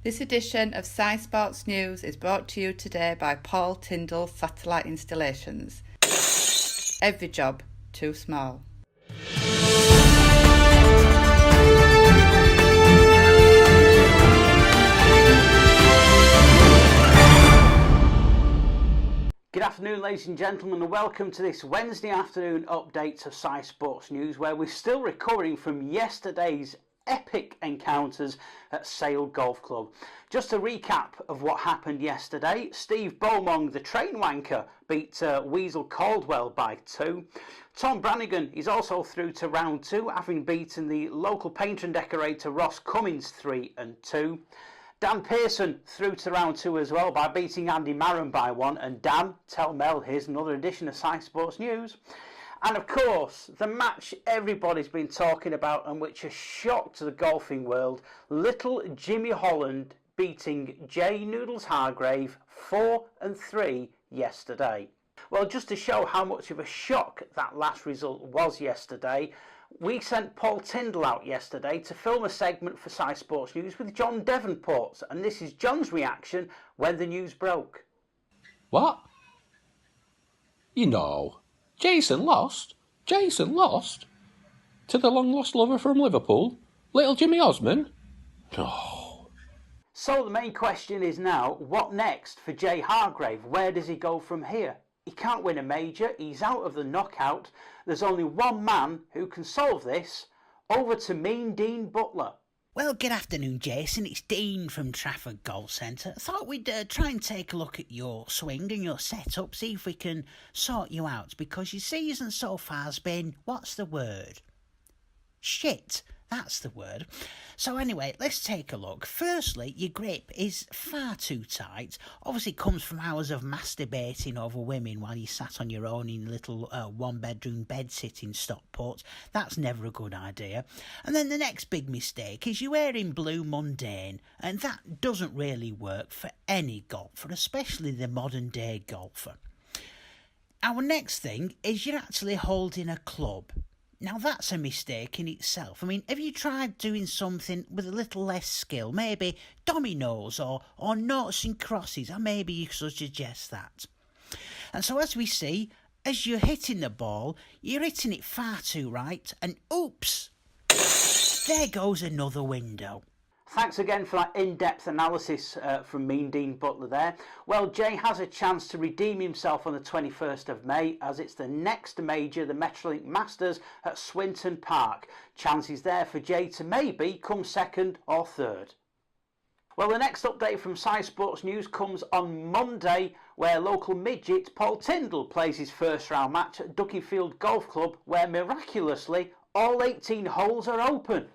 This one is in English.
This edition of Sci Sports News is brought to you today by Paul Tyndall Satellite Installations. Every job too small. Good afternoon, ladies and gentlemen, and welcome to this Wednesday afternoon update of Sci Sports News, where we're still recovering from yesterday's epic encounters at Sale Golf Club. Just a recap of what happened yesterday: Steve Beaumont, the train wanker, beat Weasel Caldwell by 2. Tom Brannigan is also through to round 2, having beaten the local painter and decorator Ross Cummins 3-2. Dan Pearson through to round 2 as well by beating Andy Marron by 1. And Dan, tell Mel, here's another edition of Sci Sports News. And of course, the match everybody's been talking about and which has shocked the golfing world: Little Jimmy Holland beating Jay Hargrave 4-3 yesterday. Well, just to show how much of a shock that last result was yesterday, we sent Paul Tyndall out yesterday to film a segment for Sci Sports News with John Devonport, and this is John's reaction when the news broke. What? You know, Jason lost? Jason lost? To the long-lost lover from Liverpool? Little Jimmy Osman? No. So the main question is now, what next for Jay Hargrave? Where does he go from here? He can't win a major, he's out of the knockout. There's only one man who can solve this. Over to Mean Dean Bulter. Well, good afternoon, Jason. It's Dean from Trafford Golf Centre. I thought we'd try and take a look at your swing and your setup, see if we can sort you out, because your season so far has been, what's the word? Shit. That's the word. So anyway, let's take a look. Firstly, your grip is far too tight. Obviously, it comes from hours of masturbating over women while you sat on your own in a little one-bedroom bed-sit in Stockport. That's never a good idea. And then the next big mistake is you're wearing blue mundane, and that doesn't really work for any golfer, especially the modern-day golfer. Our next thing is you're actually holding a club. Now, that's a mistake in itself. I mean, have you tried doing something with a little less skill? Maybe dominoes or noughts and crosses, or maybe you should suggest that. And so, as we see, as you're hitting the ball, you're hitting it far too right, and oops, there goes another window. Thanks again for that in-depth analysis from Mean Dean Bulter there. Well, Jay has a chance to redeem himself on the 21st of May, as it's the next major, the Metrolink Masters at Swinton Park. Chances there for Jay to maybe come second or third. Well, the next update from Sci Sports News comes on Monday, where local midget Paul Tyndall plays his first round match at Duckingfield Golf Club, where miraculously all 18 holes are open.